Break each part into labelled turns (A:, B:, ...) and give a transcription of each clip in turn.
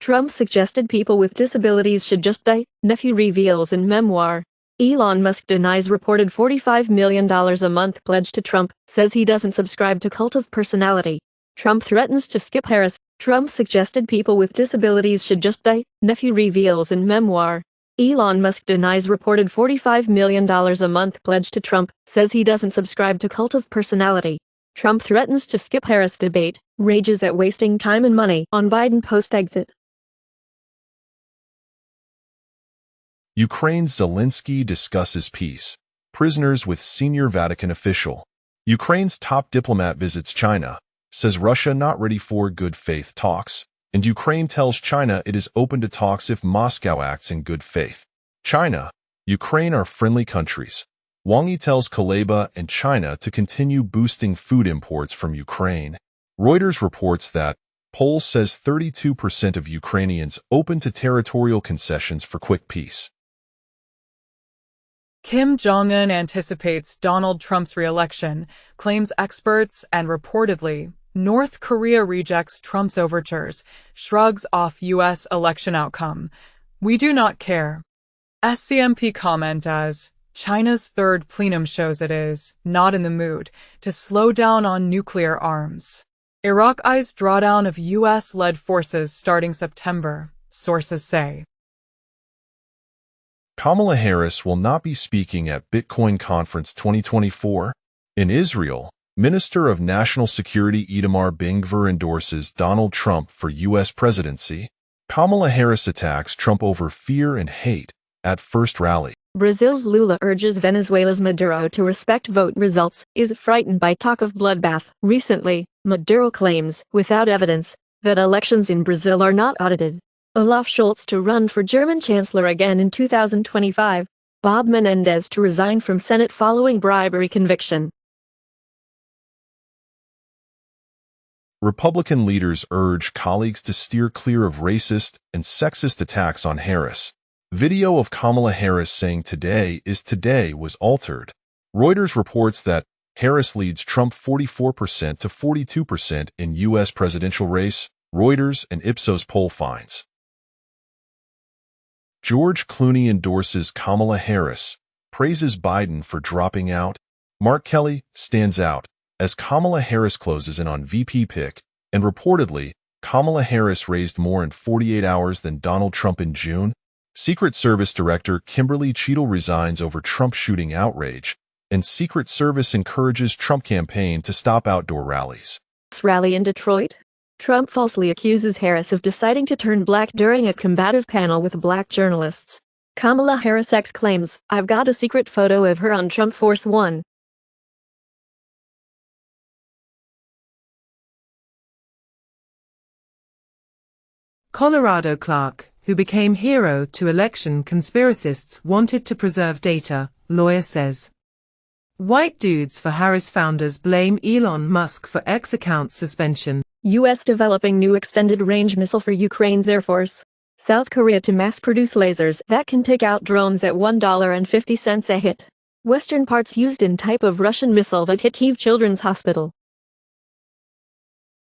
A: Trump suggested people with disabilities should just die, nephew reveals in memoir. Elon Musk denies reported $45 million a month pledge to Trump, says he doesn't subscribe to cult of personality. Trump threatens to skip Harris. Trump suggested people with disabilities should just die, nephew reveals in memoir. Elon Musk denies reported $45 million a month pledge to Trump, says he doesn't subscribe to cult of personality. Trump threatens to skip Harris debate, rages at wasting time and money on Biden post-exit.
B: Ukraine's Zelensky discusses peace. Prisoners with senior Vatican official. Ukraine's top diplomat visits China, says Russia not ready for good faith talks, and Ukraine tells China it is open to talks if Moscow acts in good faith. China, Ukraine are friendly countries. Wang Yi tells Kuleba and China to continue boosting food imports from Ukraine. Reuters reports that poll says 32% of Ukrainians open to territorial concessions for quick peace.
C: Kim Jong-un anticipates Donald Trump's re-election, claims experts, and reportedly, North Korea rejects Trump's overtures, shrugs off U.S. election outcome. We do not care. SCMP comment as, China's third plenum shows it is not in the mood to slow down on nuclear arms. Iraq eyes drawdown of U.S.-led forces starting September, sources say.
B: Kamala Harris will not be speaking at Bitcoin Conference 2024. In Israel, Minister of National Security Itamar Ben-Gvir endorses Donald Trump for U.S. presidency. Kamala Harris attacks Trump over fear and hate at first rally.
A: Brazil's Lula urges Venezuela's Maduro to respect vote results, is frightened by talk of bloodbath. Recently, Maduro claims, without evidence, that elections in Brazil are not audited. Olaf Scholz to run for German Chancellor again in 2025. Bob Menendez to resign from Senate following bribery conviction.
B: Republican leaders urge colleagues to steer clear of racist and sexist attacks on Harris. Video of Kamala Harris saying today is today was altered. Reuters reports that Harris leads Trump 44% to 42% in U.S. presidential race, Reuters and Ipsos poll finds. George Clooney endorses Kamala Harris, praises Biden for dropping out. Mark Kelly stands out as Kamala Harris closes in on VP pick, and reportedly, Kamala Harris raised more in 48 hours than Donald Trump in June. Secret Service Director Kimberly Cheadle resigns over Trump shooting outrage, and Secret Service encourages Trump campaign to stop outdoor rallies.
A: Rally in Detroit. Trump falsely accuses Harris of deciding to turn black during a combative panel with black journalists. Kamala Harris exclaims, "I've got a secret photo of her on Trump Force One."
D: Colorado clerk, who became hero to election conspiracists, wanted to preserve data, lawyer says. White dudes for Harris founders blame Elon Musk for X account suspension.
A: U.S. developing new extended-range missile for Ukraine's Air Force. South Korea to mass-produce lasers that can take out drones at $1.50 a hit. Western parts used in type of Russian missile that hit Kyiv Children's Hospital.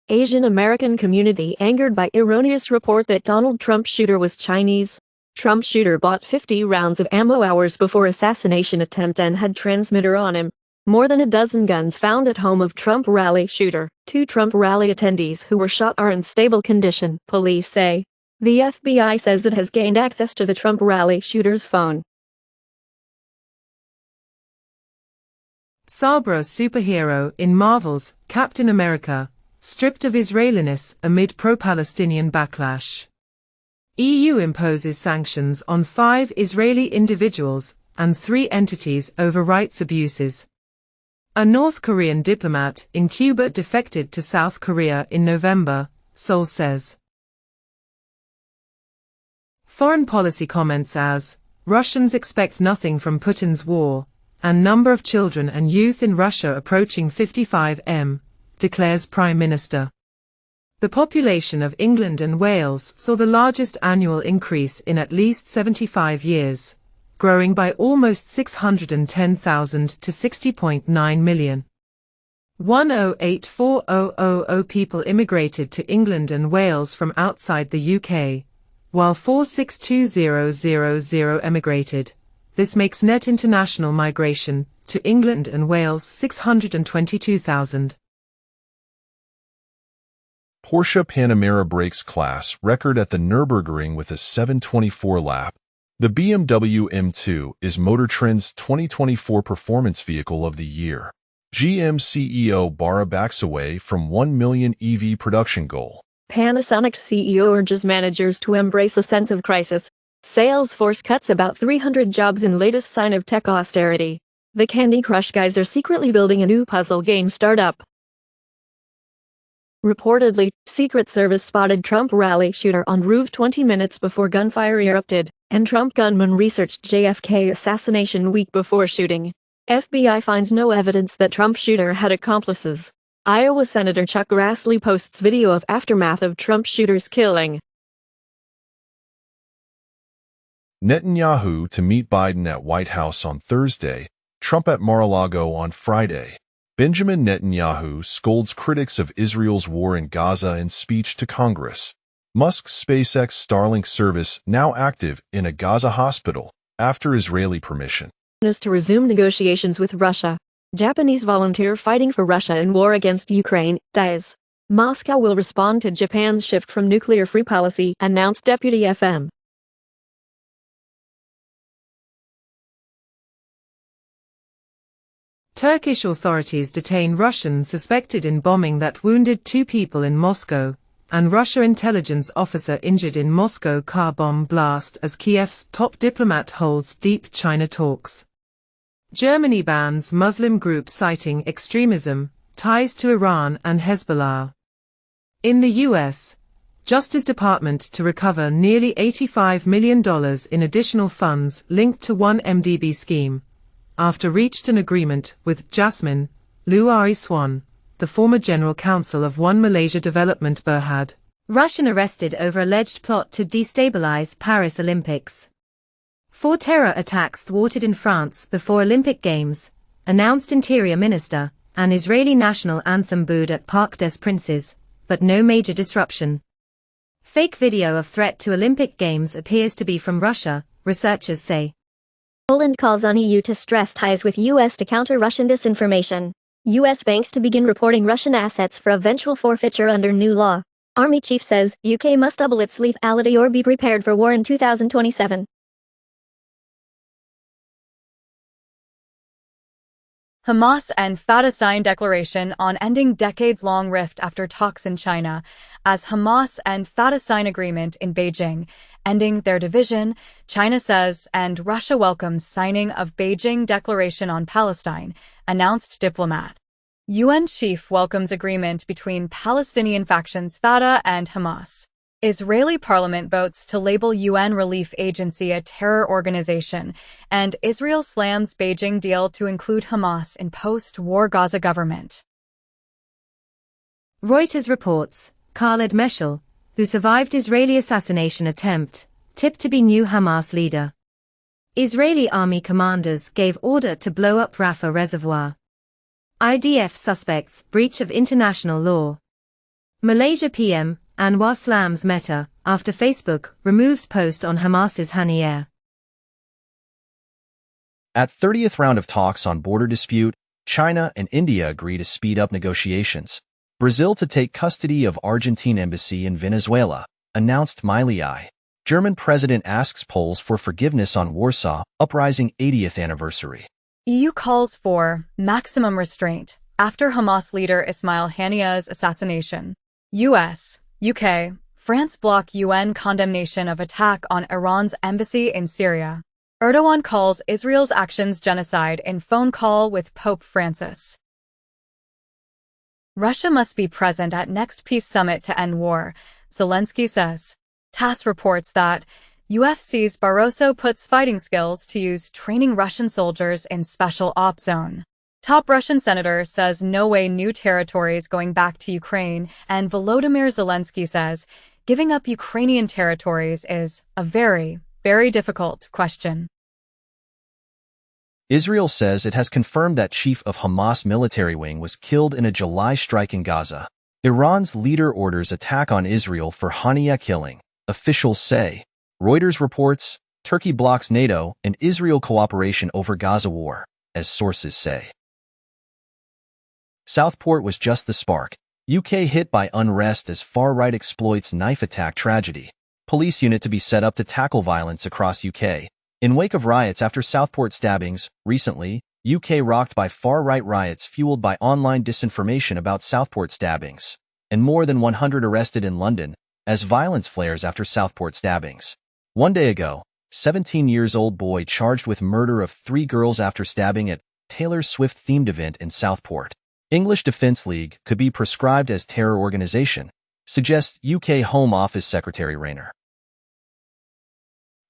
A: Asian American community angered by erroneous report that Donald Trump shooter was Chinese. Trump shooter bought 50 rounds of ammo hours before assassination attempt and had transmitter on him. More than a dozen guns found at home of Trump rally shooter. 2 Trump rally attendees who were shot are in stable condition, police say. The FBI says it has gained access to the Trump rally shooter's phone.
D: Sabra superhero in Marvel's Captain America, stripped of Israeliness amid pro-Palestinian backlash. EU imposes sanctions on 5 Israeli individuals and 3 entities over rights abuses. A North Korean diplomat in Cuba defected to South Korea in November, Seoul says. Foreign policy comments as, Russians expect nothing from Putin's war, and number of children and youth in Russia approaching 55 million, declares Prime Minister. The population of England and Wales saw the largest annual increase in at least 75 years, growing by almost 610,000 to 60.9 million. 108,400 people immigrated to England and Wales from outside the UK, while 462,000 emigrated. This makes net international migration to England and Wales 622,000.
B: Porsche Panamera breaks class record at the Nürburgring with a 724 lap. The BMW M2 is Motor Trend's 2024 Performance Vehicle of the Year. GM CEO Bara backs away from 1 million EV production goal.
A: Panasonic CEO urges managers to embrace a sense of crisis. Salesforce cuts about 300 jobs in latest sign of tech austerity. The Candy Crush guys are secretly building a new puzzle game startup. Reportedly, Secret Service spotted Trump rally shooter on roof 20 minutes before gunfire erupted, and Trump gunman researched JFK assassination week before shooting. FBI finds no evidence that Trump shooter had accomplices. Iowa Senator Chuck Grassley posts video of aftermath of Trump shooter's killing.
B: Netanyahu to meet Biden at White House on Thursday, Trump at Mar-a-Lago on Friday. Benjamin Netanyahu scolds critics of Israel's war in Gaza in speech to Congress. Musk's SpaceX Starlink service now active in a Gaza hospital after Israeli permission.
A: Is to resume negotiations with Russia. Japanese volunteer fighting for Russia in war against Ukraine dies. Moscow will respond to Japan's shift from nuclear-free policy, announced Deputy FM.
D: Turkish authorities detain Russian suspected in bombing that wounded 2 people in Moscow, and Russia intelligence officer injured in Moscow car bomb blast as Kiev's top diplomat holds deep China talks. Germany bans Muslim group citing extremism, ties to Iran and Hezbollah. In the U.S., Justice Department to recover nearly $85 million in additional funds linked to 1MDB scheme, after reached an agreement with Jasmine Louari-Swan, the former general counsel of One Malaysia Development Berhad.
E: Russian arrested over alleged plot to destabilize Paris Olympics. 4 terror attacks thwarted in France before Olympic Games, announced Interior Minister, and Israeli national anthem booed at Parc des Princes, but no major disruption. Fake video of threat to Olympic Games appears to be from Russia, researchers say.
F: Poland calls on EU to stress ties with US to counter Russian disinformation. US banks to begin reporting Russian assets for eventual forfeiture under new law. Army chief says UK must double its lethality or be prepared for war in 2027.
C: Hamas and Fatah sign declaration on ending decades-long rift after talks in China, as Hamas and Fatah sign agreement in Beijing, ending their division, China says, and Russia welcomes signing of Beijing Declaration on Palestine, announced diplomat. UN chief welcomes agreement between Palestinian factions Fatah and Hamas. Israeli parliament votes to label UN relief agency a terror organization, and Israel slams Beijing deal to include Hamas in post-war Gaza government.
E: Reuters reports, Khaled Meshal, who survived Israeli assassination attempt, tipped to be new Hamas leader. Israeli army commanders gave order to blow up Rafah reservoir. IDF suspects breach of international law. Malaysia PM Anwar slams Meta after Facebook removes post on Hamas's Haniyeh.
G: At 30th round of talks on border dispute, China and India agree to speed up negotiations. Brazil to take custody of Argentine embassy in Venezuela, announced Milei. German president asks Poles for forgiveness on Warsaw Uprising 80th anniversary.
C: EU calls for maximum restraint after Hamas leader Ismail Haniyeh's assassination. US, UK, France block UN condemnation of attack on Iran's embassy in Syria. Erdogan calls Israel's actions genocide in phone call with Pope Francis. Russia must be present at next peace summit to end war, Zelensky says. TASS reports that UFC's Barroso puts fighting skills to use training Russian soldiers in special ops zone. Top Russian senator says no way new territories going back to Ukraine, and Volodymyr Zelensky says giving up Ukrainian territories is a very, very difficult question.
G: Israel says it has confirmed that chief of Hamas military wing was killed in a July strike in Gaza. Iran's leader orders attack on Israel for Haniyeh killing, officials say. Reuters reports, Turkey blocks NATO and Israel cooperation over Gaza war, as sources say. Southport was just the spark. UK hit by unrest as far-right exploits knife attack tragedy. Police unit to be set up to tackle violence across UK. In wake of riots after Southport stabbings, recently, UK rocked by far-right riots fueled by online disinformation about Southport stabbings, and more than 100 arrested in London as violence flares after Southport stabbings. One day ago, 17-year-old boy charged with murder of 3 girls after stabbing at Taylor Swift-themed event in Southport. English Defence League could be prescribed as terror organization, suggests UK Home Office Secretary Rayner.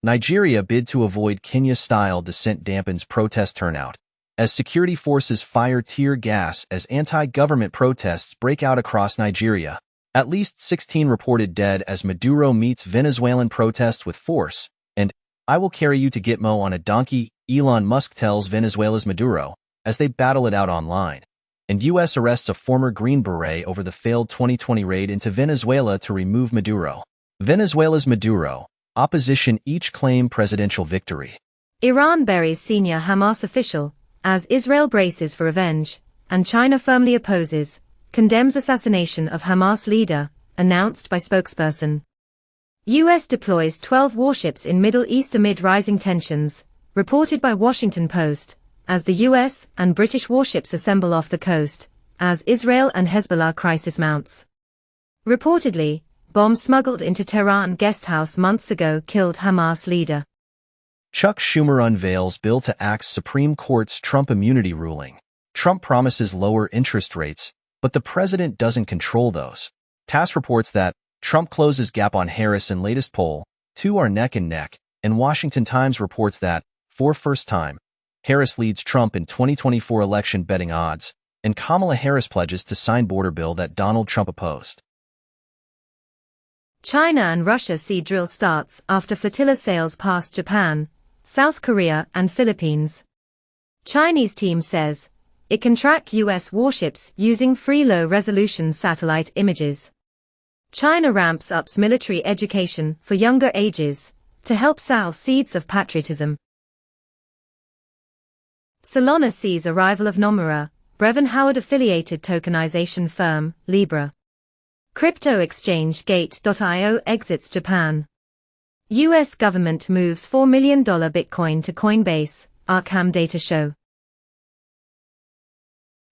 G: Nigeria bid to avoid Kenya-style dissent dampens protest turnout, as security forces fire tear gas as anti-government protests break out across Nigeria. At least 16 reported dead as Maduro meets Venezuelan protests with force, and "I will carry you to Gitmo on a donkey," Elon Musk tells Venezuela's Maduro, as they battle it out online. And U.S. arrests a former Green Beret over the failed 2020 raid into Venezuela to remove Maduro. Venezuela's Maduro. Opposition each claim presidential victory.
E: Iran buries senior Hamas official, as Israel braces for revenge, and China firmly opposes, condemns assassination of Hamas leader, announced by spokesperson. U.S. deploys 12 warships in Middle East amid rising tensions, reported by Washington Post, as the U.S. and British warships assemble off the coast, as Israel and Hezbollah crisis mounts. Reportedly, bomb smuggled into Tehran guesthouse months ago killed Hamas leader.
G: Chuck Schumer unveils bill to axe Supreme Court's Trump immunity ruling. Trump promises lower interest rates, but the president doesn't control those. TASS reports that Trump closes gap on Harris in latest poll, 2 are neck and neck, and Washington Times reports that, for first time, Harris leads Trump in 2024 election betting odds, and Kamala Harris pledges to sign border bill that Donald Trump opposed.
E: China and Russia see drill starts after flotilla sails past Japan, South Korea and Philippines. Chinese team says it can track U.S. warships using free low-resolution satellite images. China ramps up military education for younger ages to help sow seeds of patriotism. Solana sees arrival of Nomura, Brevin Howard-affiliated tokenization firm, Libra. Crypto exchange Gate.io exits Japan. U.S. government moves $4 million Bitcoin to Coinbase, Arkham data show.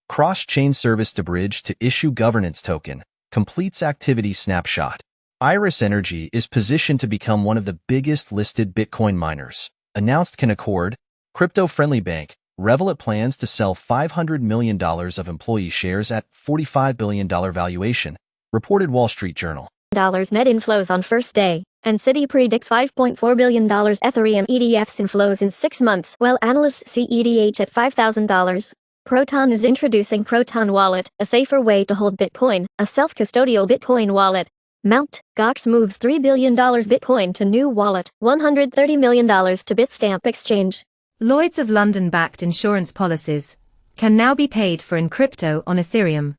G: Cross-chain service to bridge to issue governance token, completes activity snapshot. Iris Energy is positioned to become one of the biggest listed Bitcoin miners, announced Canaccord, crypto-friendly bank. Revolut plans to sell $500 million of employee shares at $45 billion valuation, reported Wall Street Journal.
F: Net inflows on first day, and Citi predicts $5.4 billion Ethereum ETFs inflows in 6 months, while analysts see ETH at $5,000. Proton is introducing Proton Wallet, a safer way to hold Bitcoin, a self-custodial Bitcoin wallet. Mt. Gox moves $3 billion Bitcoin to new wallet, $130 million to Bitstamp exchange.
E: Lloyd's of London-backed insurance policies can now be paid for in crypto on Ethereum.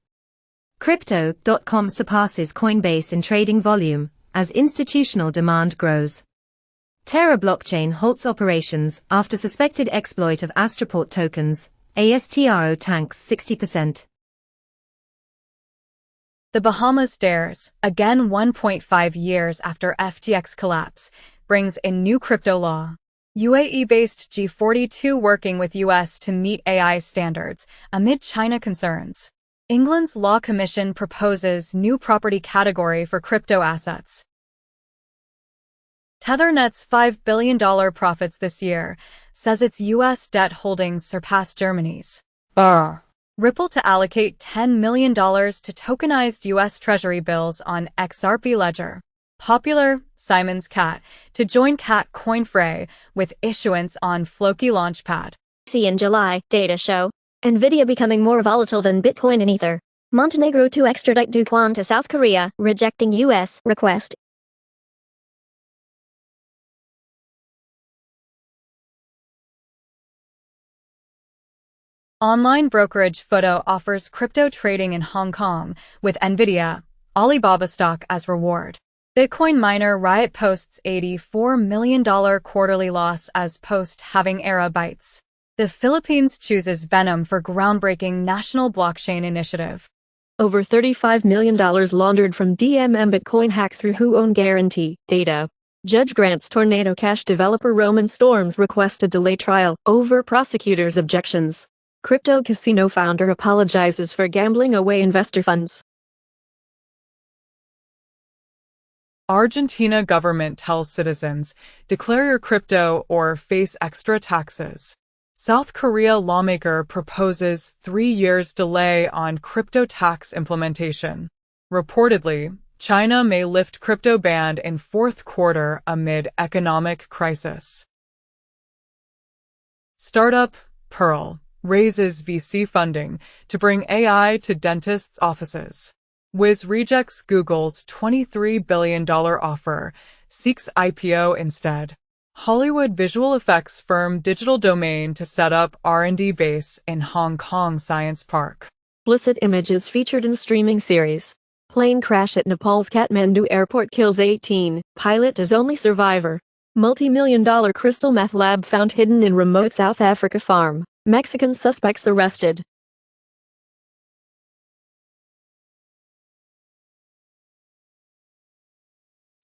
E: Crypto.com surpasses Coinbase in trading volume as institutional demand grows. Terra blockchain halts operations after suspected exploit of Astroport tokens. ASTRO tanks 60%.
C: The Bahamas dares, again 1.5 years after FTX collapse, brings in new crypto law. UAE-based G42 working with US to meet AI standards amid China concerns. England's Law Commission proposes new property category for crypto assets. Tethernet's $5 billion profits this year says its U.S. debt holdings surpass Germany's. Ripple to allocate $10 million to tokenized U.S. Treasury bills on XRP Ledger. Popular, Simon's Cat, to join Cat Coin fray with issuance on Floki Launchpad.
F: See in July, data show. Nvidia becoming more volatile than Bitcoin and Ether. Montenegro to extradite Do Kwon to South Korea, rejecting U.S. request.
C: Online brokerage Photo offers crypto trading in Hong Kong with Nvidia, Alibaba stock as reward. Bitcoin miner Riot posts $84 million quarterly loss as post-halving era bites. The Philippines chooses Venom for groundbreaking national blockchain initiative.
A: Over $35 million laundered from DMM Bitcoin hack through who own guarantee data. Judge grants Tornado Cash developer Roman Storms request to delay trial over prosecutors' objections. Crypto casino founder apologizes for gambling away investor funds.
C: Argentina government tells citizens, declare your crypto or face extra taxes. South Korea lawmaker proposes 3 years delay on crypto tax implementation. Reportedly, China may lift crypto ban in fourth quarter amid economic crisis. Startup Pearl raises VC funding to bring AI to dentists' offices. Wiz rejects Google's $23 billion offer, seeks IPO instead. Hollywood visual effects firm Digital Domain to set up R&D base in Hong Kong Science Park.
A: Explicit images featured in streaming series. Plane crash at Nepal's Kathmandu airport kills 18, pilot is only survivor. Multi-million-dollar crystal meth lab found hidden in remote South Africa farm. Mexican suspects arrested.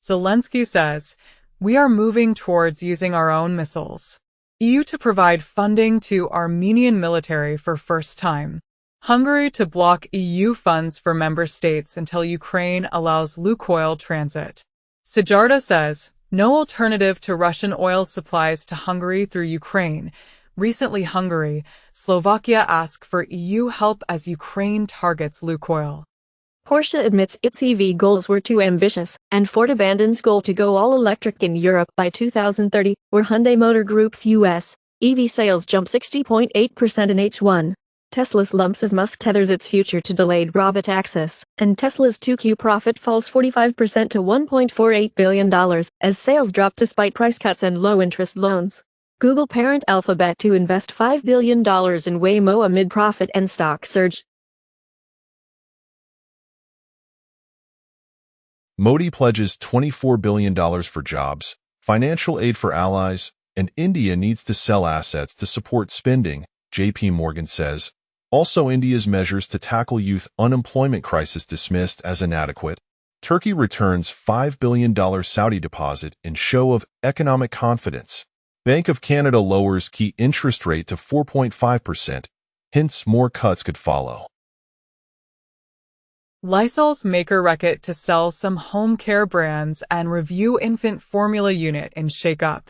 C: Zelensky says, we are moving towards using our own missiles. EU to provide funding to Armenian military for first time. Hungary to block EU funds for member states until Ukraine allows Lukoil transit. Sijarda says, no alternative to Russian oil supplies to Hungary through Ukraine. Recently Hungary, Slovakia ask for EU help as Ukraine targets Lukoil.
A: Porsche admits its EV goals were too ambitious, and Ford abandons goal to go all-electric in Europe by 2030, where Hyundai Motor Group's U.S. EV sales jump 60.8% in H1. Tesla slumps as Musk tethers its future to delayed robotaxis, and Tesla's 2Q profit falls 45% to $1.48 billion, as sales drop despite price cuts and low-interest loans. Google parent Alphabet to invest $5 billion in Waymo amid profit and stock surge.
B: Modi pledges $24 billion for jobs, financial aid for allies, and India needs to sell assets to support spending, JP Morgan says. Also, India's measures to tackle youth unemployment crisis dismissed as inadequate. Turkey returns $5 billion Saudi deposit in show of economic confidence. Bank of Canada lowers key interest rate to 4.5%, hints more cuts could follow.
C: Lysol's maker Reckitt to sell some home care brands and review infant formula unit in shakeup.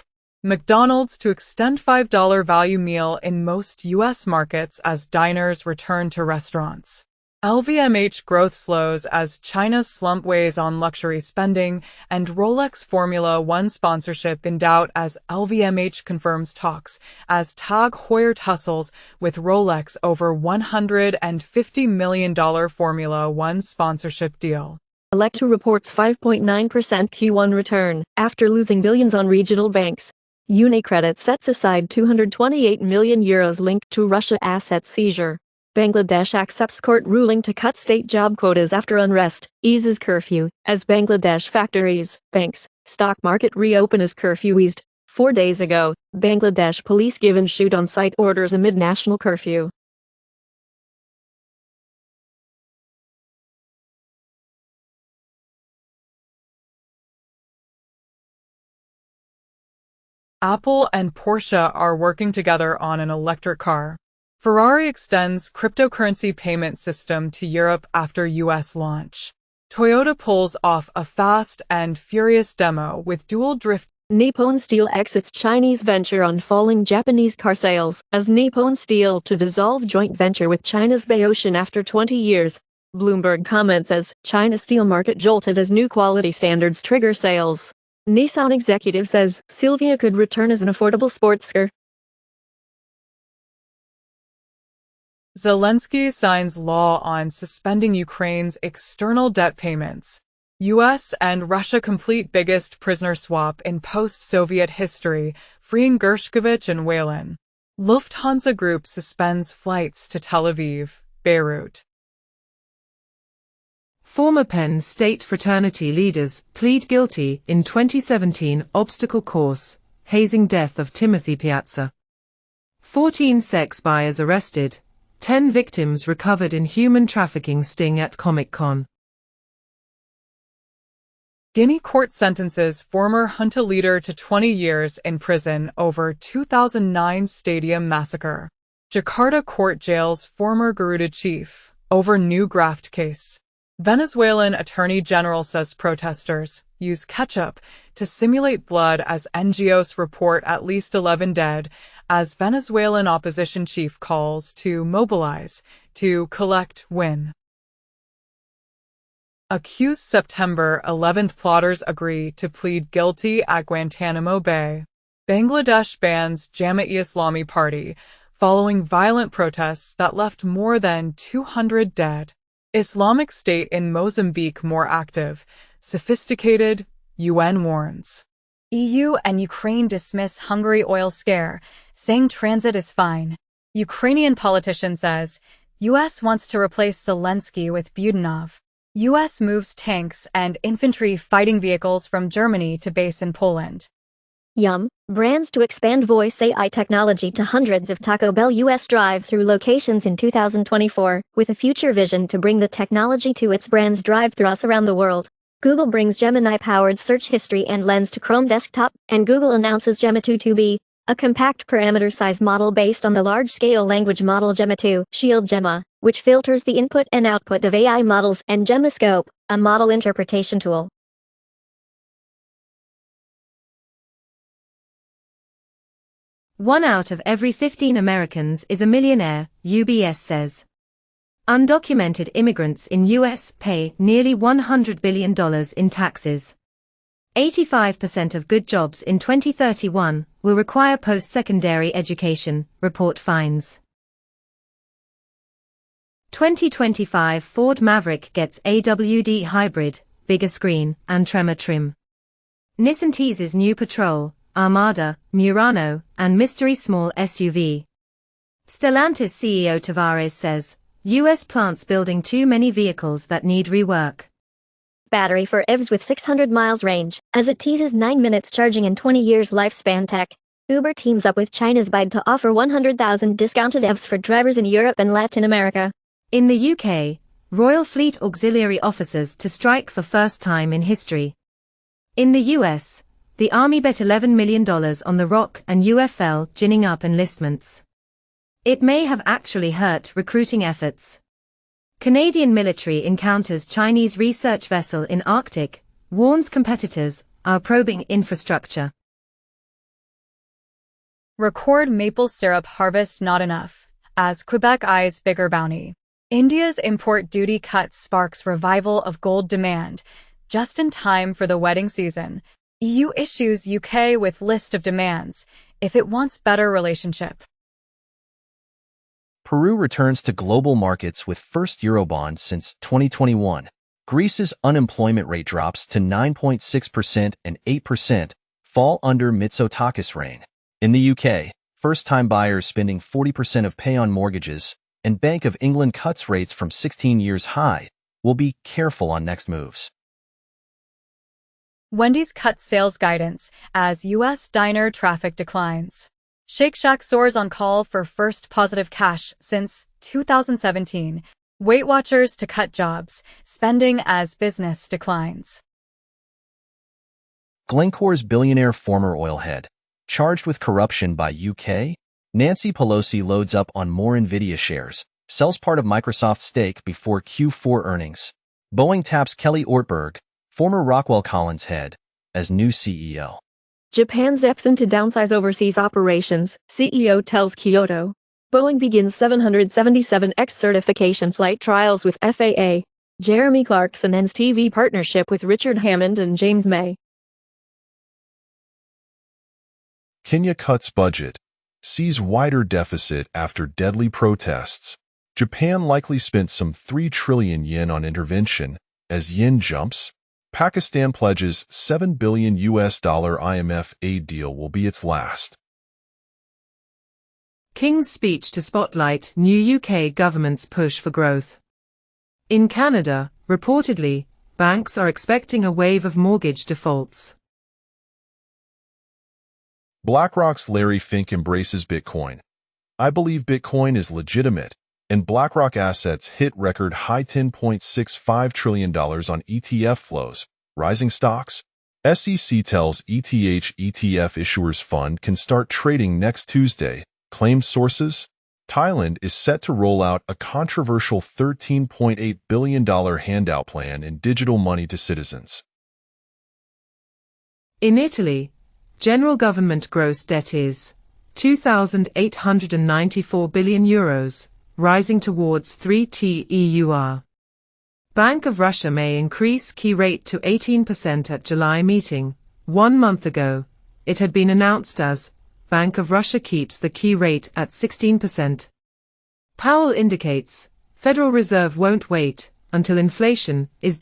C: McDonald's to extend $5 value meal in most U.S. markets as diners return to restaurants. LVMH growth slows as China's slump weighs on luxury spending, and Rolex Formula One sponsorship in doubt as LVMH confirms talks as Tag Heuer tussles with Rolex over $150 million Formula One sponsorship deal.
A: Electra reports 5.9% Q1 return after losing billions on regional banks. UniCredit sets aside €228 million linked to Russia asset seizure. Bangladesh accepts court ruling to cut state job quotas after unrest, eases curfew, as Bangladesh factories, banks, stock market reopen as curfew eased. 4 days ago, Bangladesh police given shoot-on-sight orders amid national curfew.
C: Apple and Porsche are working together on an electric car. Ferrari extends cryptocurrency payment system to Europe after U.S. launch. Toyota pulls off a fast and furious demo with dual drift.
A: Nippon Steel exits Chinese venture on falling Japanese car sales, as Nippon Steel to dissolve joint venture with China's Baoshan after 20 years. Bloomberg comments as China steel market jolted as new quality standards trigger sales. Nissan executive says Silvia could return as an affordable sports car.
C: Zelensky signs law on suspending Ukraine's external debt payments. U.S. and Russia complete biggest prisoner swap in post-Soviet history, freeing Gershkovich and Whelan. Lufthansa Group suspends flights to Tel Aviv, Beirut.
D: Former Penn State fraternity leaders plead guilty in 2017 obstacle course, hazing death of Timothy Piazza. 14 sex buyers arrested, 10 victims recovered in human trafficking sting at Comic-Con.
C: Guinea court sentences former junta leader to 20 years in prison over 2009 stadium massacre. Jakarta court jails former Garuda chief over new graft case. Venezuelan attorney general says protesters use ketchup to simulate blood as NGOs report at least 11 dead, as Venezuelan opposition chief calls to mobilize to collect win. Accused September 11th plotters agree to plead guilty at Guantanamo Bay. Bangladesh bans Jamaat-e-Islami Party following violent protests that left more than 200 dead. Islamic State in Mozambique more active, sophisticated, UN warns.
H: EU and Ukraine dismiss Hungary oil scare, saying transit is fine. Ukrainian politician says, US wants to replace Zelensky with Budanov. US moves tanks and infantry fighting vehicles from Germany to base in Poland.
F: Yum, brands to expand voice AI technology to hundreds of Taco Bell US drive-thru locations in 2024, with a future vision to bring the technology to its brand's drive-thrus around the world. Google brings Gemini-powered search history and lens to Chrome desktop, and Google announces Gemma 2 to be a compact parameter-size model based on the large-scale language model Gemma 2, Shield Gemma, which filters the input and output of AI models, and GemmaScope, a model interpretation tool.
E: One out of every 15 Americans is a millionaire, UBS says. Undocumented immigrants in U.S. pay nearly $100 billion in taxes. 85% of good jobs in 2031 will require post-secondary education, report finds. 2025 Ford Maverick gets AWD hybrid, bigger screen, and Tremor trim. Nissan teases new Patrol, Armada, Murano, and mystery small SUV. Stellantis CEO Tavares says, U.S. plants building too many vehicles that need rework.
F: Battery for EVs with 600 miles range, as it teases 9 minutes charging and 20 years lifespan tech. Uber teams up with China's BYD to offer 100,000 discounted EVs for drivers in Europe and Latin America.
E: In the UK, Royal Fleet Auxiliary officers to strike for first time in history. In the US, the Army bet $11 million on the ROC and UFL ginning up enlistments. It may have actually hurt recruiting efforts. Canadian military encounters Chinese research vessel in Arctic, warns competitors are probing infrastructure.
H: Record maple syrup harvest not enough, as Quebec eyes bigger bounty. India's import duty cut sparks revival of gold demand, just in time for the wedding season. EU issues UK with list of demands, if it wants better relationship.
G: Peru returns to global markets with first Eurobond since 2021. Greece's unemployment rate drops to 9.6% and 8%, fall under Mitsotakis' reign. In the UK, first-time buyers spending 40% of pay on mortgages, and Bank of England cuts rates from 16 years high, will be careful on next moves.
H: Wendy's cuts sales guidance as U.S. diner traffic declines. Shake Shack soars on call for first positive cash since 2017. Weight Watchers to cut jobs, spending as business declines.
G: Glencore's billionaire former oil head, charged with corruption by UK, Nancy Pelosi loads up on more Nvidia shares, sells part of Microsoft's stake before Q4 earnings. Boeing taps Kelly Ortberg, former Rockwell Collins head, as new CEO.
A: Japan steps in to downsize overseas operations, CEO tells Kyoto. Boeing begins 777X certification flight trials with FAA. Jeremy Clarkson ends TV partnership with Richard Hammond and James May.
B: Kenya cuts budget, sees wider deficit after deadly protests. Japan likely spent some 3 trillion yen on intervention. As yen jumps, Pakistan pledges $7 billion IMF aid deal will be its last.
D: King's speech to spotlight new UK government's push for growth. In Canada, reportedly, banks are expecting a wave of mortgage defaults.
B: BlackRock's Larry Fink embraces Bitcoin. I believe Bitcoin is legitimate, and BlackRock assets hit record high $10.65 trillion on ETF flows, rising stocks. SEC tells ETH ETF issuers fund can start trading next Tuesday, claims sources. Thailand is set to roll out a controversial $13.8 billion handout plan in digital money to citizens.
D: In Italy, general government gross debt is €2,894 billion, rising towards 3 EUR. Bank of Russia may increase key rate to 18% at July meeting. 1 month ago, it had been announced as Bank of Russia keeps the key rate at 16%. Powell indicates Federal Reserve won't wait until inflation is